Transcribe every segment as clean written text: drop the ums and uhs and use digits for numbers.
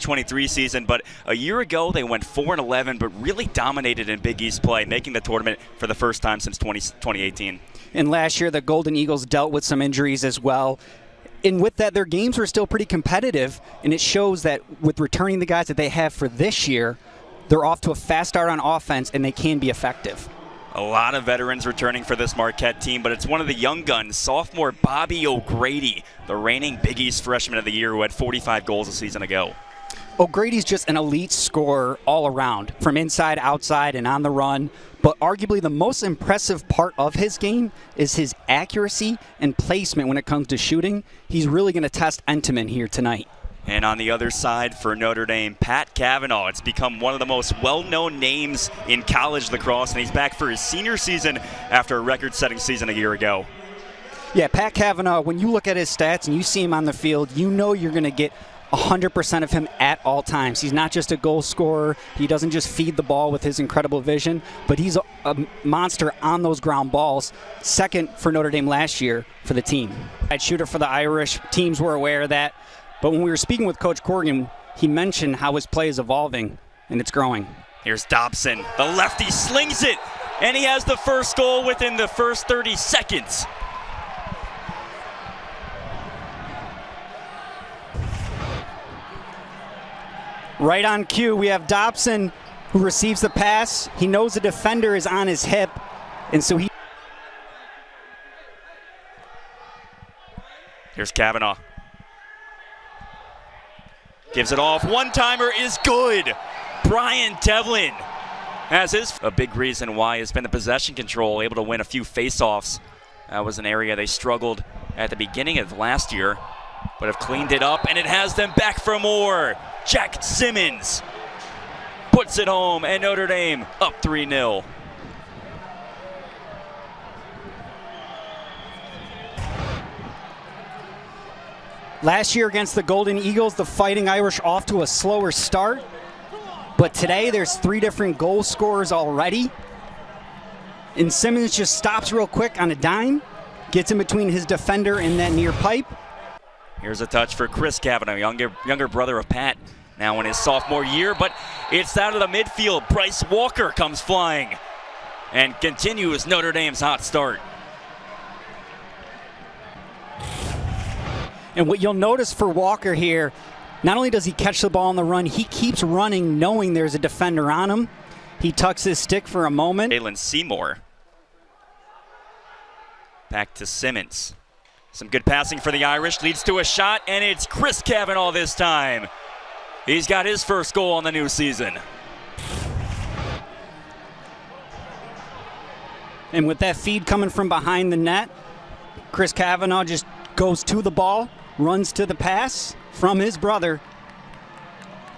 2023 season, but a year ago they went 4-11, but really dominated in Big East play, making the tournament for the first time since 2018. And last year the Golden Eagles dealt with some injuries as well. And with that, their games were still pretty competitive, and it shows that with returning the guys that they have for this year, they're off to a fast start on offense, and they can be effective. A lot of veterans returning for this Marquette team, but it's one of the young guns, sophomore Bobby O'Grady, the reigning Big East Freshman of the Year who had 45 goals a season ago. O'Grady's just an elite scorer all around, from inside, outside, and on the run. But arguably the most impressive part of his game is his accuracy and placement when it comes to shooting. He's really going to test Entenmann here tonight. And on the other side for Notre Dame, Pat Cavanaugh. It's become one of the most well-known names in college lacrosse, and he's back for his senior season after a record-setting season a year ago. Yeah, Pat Cavanaugh, when you look at his stats and you see him on the field, you know you're going to get 100% of him at all times. He's not just a goal scorer. He doesn't just feed the ball with his incredible vision, but he's a monster on those ground balls. Second for Notre Dame last year for the team. At shooter for the Irish, teams were aware of that. But when we were speaking with Coach Corrigan, he mentioned how his play is evolving, and it's growing. Here's Dobson. The lefty slings it, and he has the first goal within the first 30 seconds. Right on cue, we have Dobson who receives the pass. He knows the defender is on his hip, and so he... Here's Cavanaugh. Gives it off. One-timer is good. Brian Devlin has his. A big reason why has been the possession control, able to win a few face-offs. That was an area they struggled at the beginning of last year, but have cleaned it up, and it has them back for more. Jack Simmons puts it home, and Notre Dame up 3-0. Last year against the Golden Eagles, the Fighting Irish off to a slower start. But today there's 3 different goal scorers already. And Simmons just stops real quick on a dime, gets in between his defender and that near pipe. Here's a touch for Chris Cavanaugh, younger brother of Pat, now in his sophomore year, but it's out of the midfield. Bryce Walker comes flying and continues Notre Dame's hot start. And what you'll notice for Walker here, not only does he catch the ball on the run, he keeps running knowing there's a defender on him. He tucks his stick for a moment. Jalen Seymour. Back to Simmons. Some good passing for the Irish, leads to a shot, and it's Chris Cavanaugh this time. He's got his first goal on the new season. And with that feed coming from behind the net, Chris Cavanaugh just goes to the ball, runs to the pass from his brother.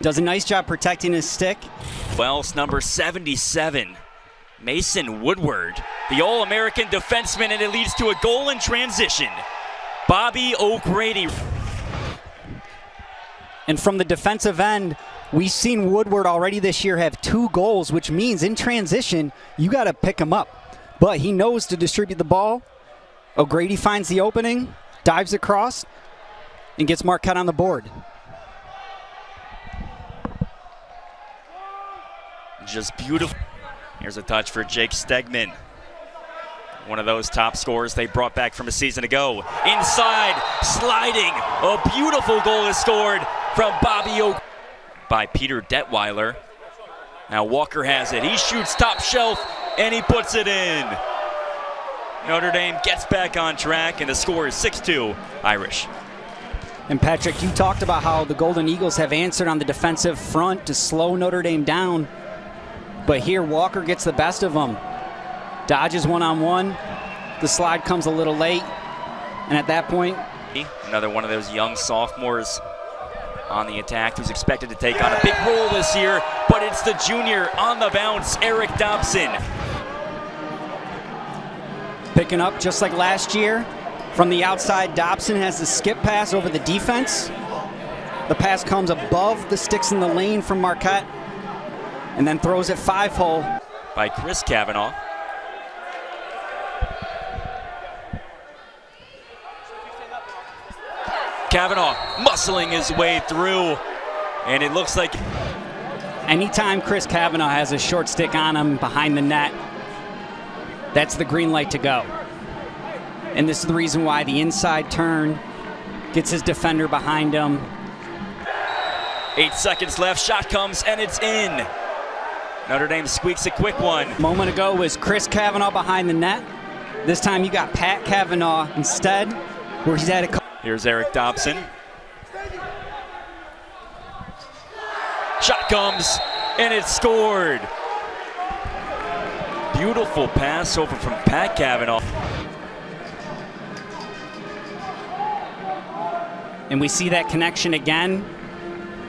Does a nice job protecting his stick. Well, number 77, Mason Woodward, the All-American defenseman, and it leads to a goal in transition. Bobby O'Grady. And from the defensive end, we've seen Woodward already this year have 2 goals, which means in transition, you got to pick him up. But he knows to distribute the ball. O'Grady finds the opening, dives across, and gets Marquette on the board. Just beautiful. Here's a touch for Jake Stegman. One of those top scorers they brought back from a season ago. Inside, sliding. A beautiful goal is scored from Bobby O'Grady by Peter Detweiler. Now Walker has it. He shoots top shelf, and he puts it in. Notre Dame gets back on track, and the score is 6-2 Irish. And Patrick, you talked about how the Golden Eagles have answered on the defensive front to slow Notre Dame down. But here Walker gets the best of them. Dodges one-on-one. The slide comes a little late. And at that point, another one of those young sophomores on the attack who's expected to take on a big role this year, but it's the junior on the bounce, Eric Dobson. Picking up just like last year. From the outside, Dobson has the skip pass over the defense. The pass comes above the sticks in the lane from Marquette, and then throws it 5-hole. By Chris Cavanaugh. Cavanaugh muscling his way through, And it looks like anytime Chris Kavanaugh has a short stick on him behind the net, that's the green light to go. And this is the reason why the inside turn gets his defender behind him. 8 seconds left, shot comes and it's in. Notre Dame squeaks a quick one. A moment ago was Chris Kavanaugh behind the net. This time you got Pat Kavanaugh instead, where he's at a... Here's Eric Dobson. Shot comes and it's scored. Beautiful pass over from Pat Kavanaugh. And we see that connection again.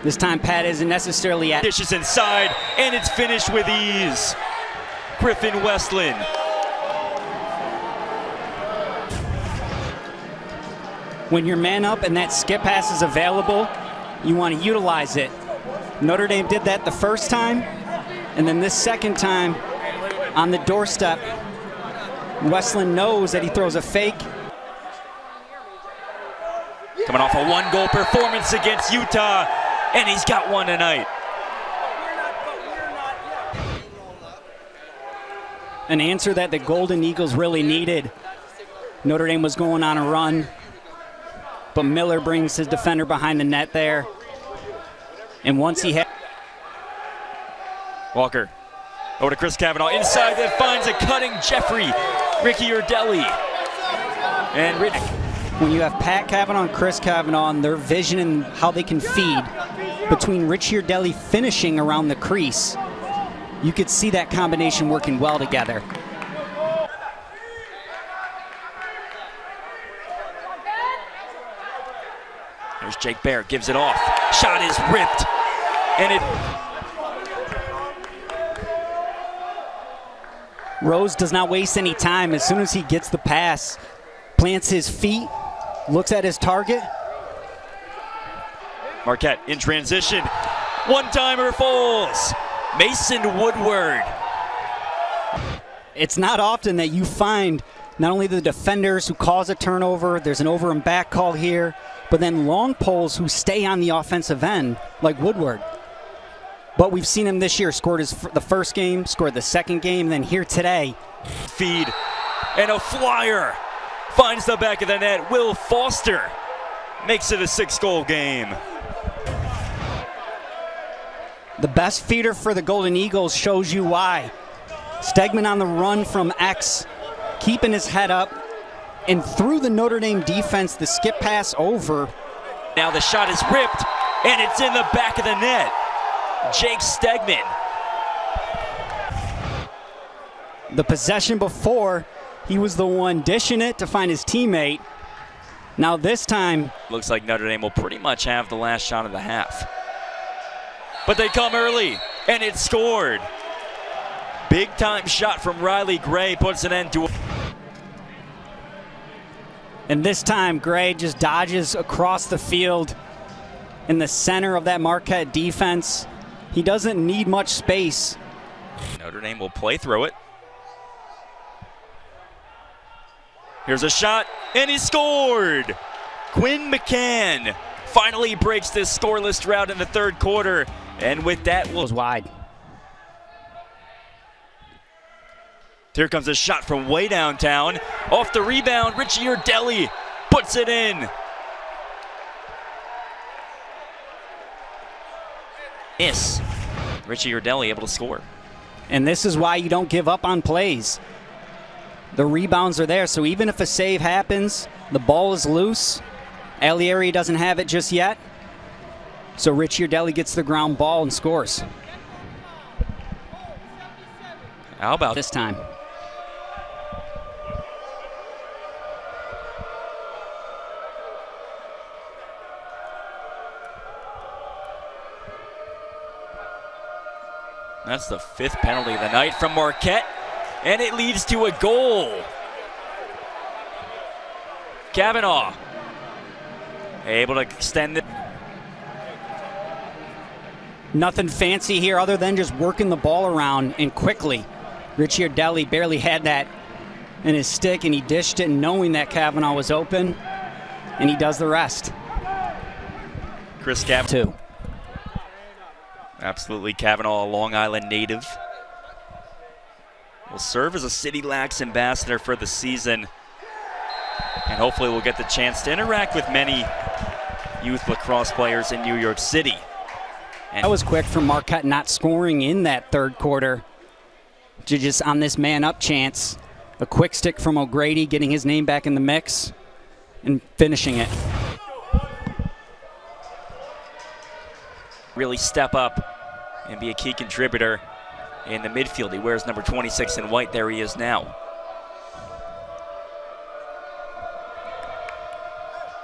This time Pat isn't necessarily at... Dishes inside, and it's finished with ease. Griffin Westland. When you're man up and that skip pass is available, you want to utilize it. Notre Dame did that the first time, and then this second time on the doorstep, Westland knows that he throws a fake. Coming off a one-goal performance against Utah, and he's got one tonight. An answer that the Golden Eagles really needed. Notre Dame was going on a run, but Miller brings his defender behind the net there. And once he had... Walker over to Chris Kavanaugh inside that finds a cutting Jeffrey. Ricky Urdelli. And when you have Pat Kavanaugh and Chris Kavanaugh and their vision and how they can feed between Richie Urdelli finishing around the crease, you could see that combination working well together. There's Jake Bear, gives it off. Shot is ripped, and it... Rose does not waste any time. As soon as he gets the pass, plants his feet, looks at his target. Marquette in transition. One-timer falls. Mason Woodward. It's not often that you find not only the defenders who cause a turnover, there's an over and back call here, but then long poles who stay on the offensive end, like Woodward. But we've seen him this year, scored the first game, scored the second game, then here today. Feed, and a flyer finds the back of the net. Will Foster makes it a 6-goal game. The best feeder for the Golden Eagles shows you why. Stegman on the run from X, keeping his head up, and through the Notre Dame defense, the skip pass over. Now the shot is ripped, and it's in the back of the net. Jake Stegman. The possession before, he was the one dishing it to find his teammate. Now this time, looks like Notre Dame will pretty much have the last shot of the half. But they come early, and it's scored. Big time shot from Riley Gray puts an end to it. And this time, Gray just dodges across the field in the center of that Marquette defense. He doesn't need much space. Notre Dame will play through it. Here's a shot, and he scored! Quinn McCann finally breaks this scoreless drought in the third quarter, and with that, was wide. Here comes a shot from way downtown. Off the rebound, Richie Urdelli puts it in. Miss. Richie Urdelli able to score. And this is why you don't give up on plays. The rebounds are there, so even if a save happens, the ball is loose. Alieri doesn't have it just yet. So Richie Urdelli gets the ground ball and scores. How about this time? That's the 5th penalty of the night from Marquette, and it leads to a goal. Kavanaugh able to extend it. Nothing fancy here other than just working the ball around and quickly. Richie Urdelli barely had that in his stick, and he dished it knowing that Kavanaugh was open, and he does the rest. Chris Kavanaugh. Absolutely, Kavanaugh, a Long Island native. Will serve as a City Lax ambassador for the season. And hopefully we'll get the chance to interact with many youth lacrosse players in New York City. And that was quick from Marquette not scoring in that third quarter. Just on this man-up chance. A quick stick from O'Grady, getting his name back in the mix and finishing it. Really step up and be a key contributor in the midfield. He wears number 26 in white. There he is now.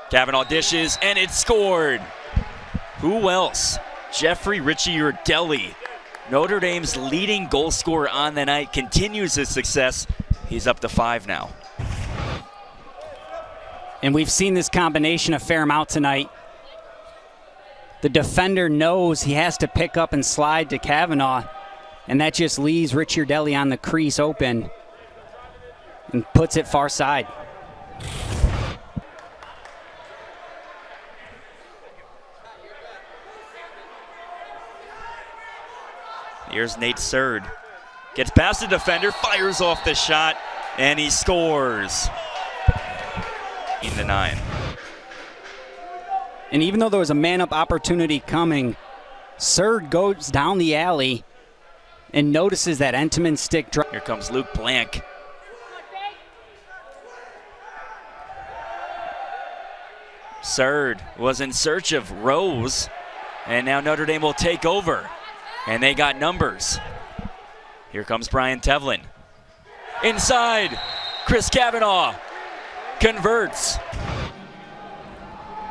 Kavanaugh dishes, and it's scored. Who else? Jeffrey Richie Urdelli, Notre Dame's leading goal scorer on the night, continues his success. He's up to 5 now. And we've seen this combination a fair amount tonight. The defender knows he has to pick up and slide to Kavanaugh, and that just leaves Rich Urdelli on the crease open and puts it far side. Here's Nate Surd. Gets past the defender, fires off the shot, and he scores. In the 9. And even though there was a man-up opportunity coming, Surd goes down the alley and notices that Entenmann stick drop. Here comes Luke Blank. Surd was in search of Rose, and now Notre Dame will take over. And they got numbers. Here comes Brian Tevlin. Inside, Chris Kavanaugh converts.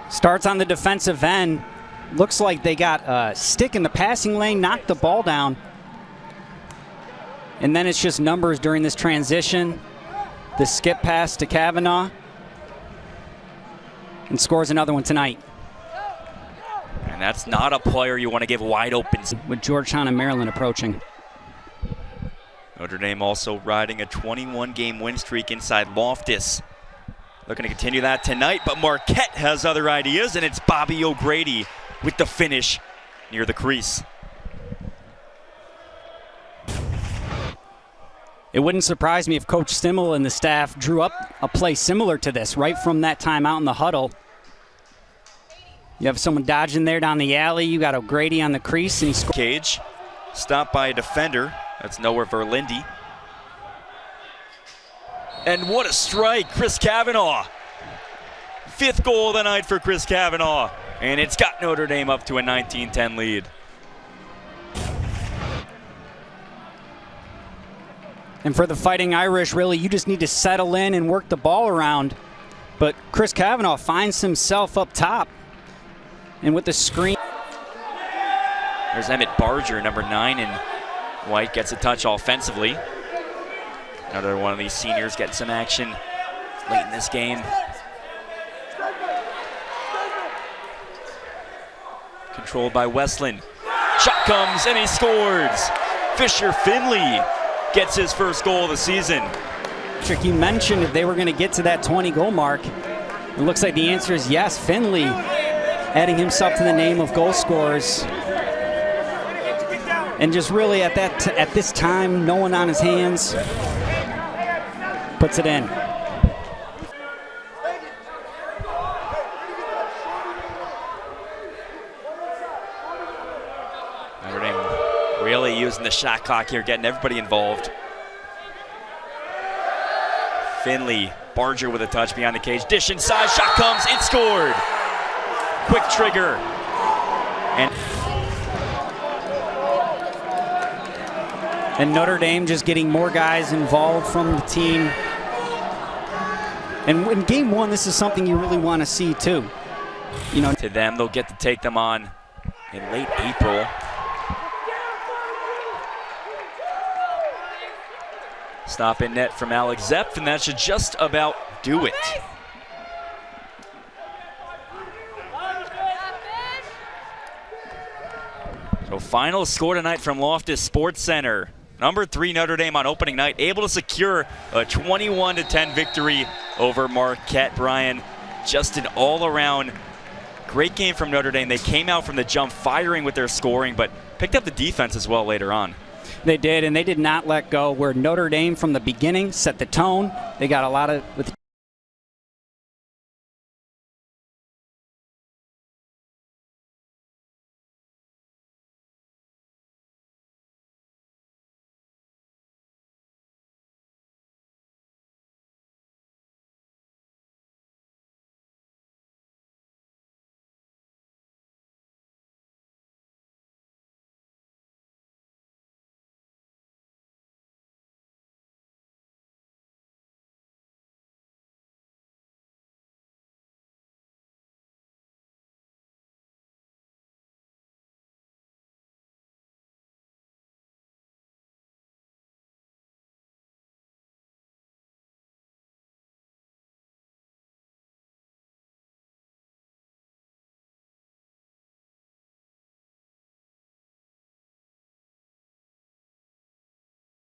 Starts on the defensive end. Looks like they got a stick in the passing lane, knocked the ball down. And then it's just numbers during this transition. The skip pass to Kavanaugh. And scores another one tonight. And that's not a player you want to give wide open. With Georgetown and Maryland approaching. Notre Dame also riding a 21-game win streak inside Loftus. Looking to continue that tonight, but Marquette has other ideas, and it's Bobby O'Grady with the finish near the crease. It wouldn't surprise me if Coach Stimmel and the staff drew up a play similar to this right from that time out in the huddle. You have someone dodging there down the alley. You got O'Grady on the crease, and he scores. Cage, stopped by a defender. That's Noah Verlindi. And what a strike, Chris Kavanaugh. 5th goal of the night for Chris Kavanaugh. And it's got Notre Dame up to a 19-10 lead. And for the Fighting Irish, really, you just need to settle in and work the ball around. But Chris Kavanaugh finds himself up top. And with the screen. There's Emmett Barger, number 9 in white, gets a touch offensively. Another one of these seniors getting some action late in this game. Controlled by Westland. Shot comes and he scores. Fisher Finley gets his first goal of the season. You mentioned if they were going to get to that 20-goal mark. It looks like the answer is yes. Finley adding himself to the name of goal scorers. And just really at this time, no one on his hands, puts it in. Notre Dame really using the shot clock here, getting everybody involved. Finley, Barger with a touch behind the cage, dish inside, shot comes, it's scored. Quick trigger. And Notre Dame just getting more guys involved from the team. And in game one, this is something you really want to see too. You know, to them, they'll get to take them on in late April. Stop in net from Alex Zepp, and that should just about do it. So final score tonight from Loftus Sports Center. Number 3 Notre Dame on opening night, able to secure a 21-10 victory over Marquette. Brian, just an all-around Great game from Notre Dame. They came out from the jump firing with their scoring, but picked up the defense as well later on. They did, and they did not let go. Where Notre Dame from the beginning set the tone. They got a lot of with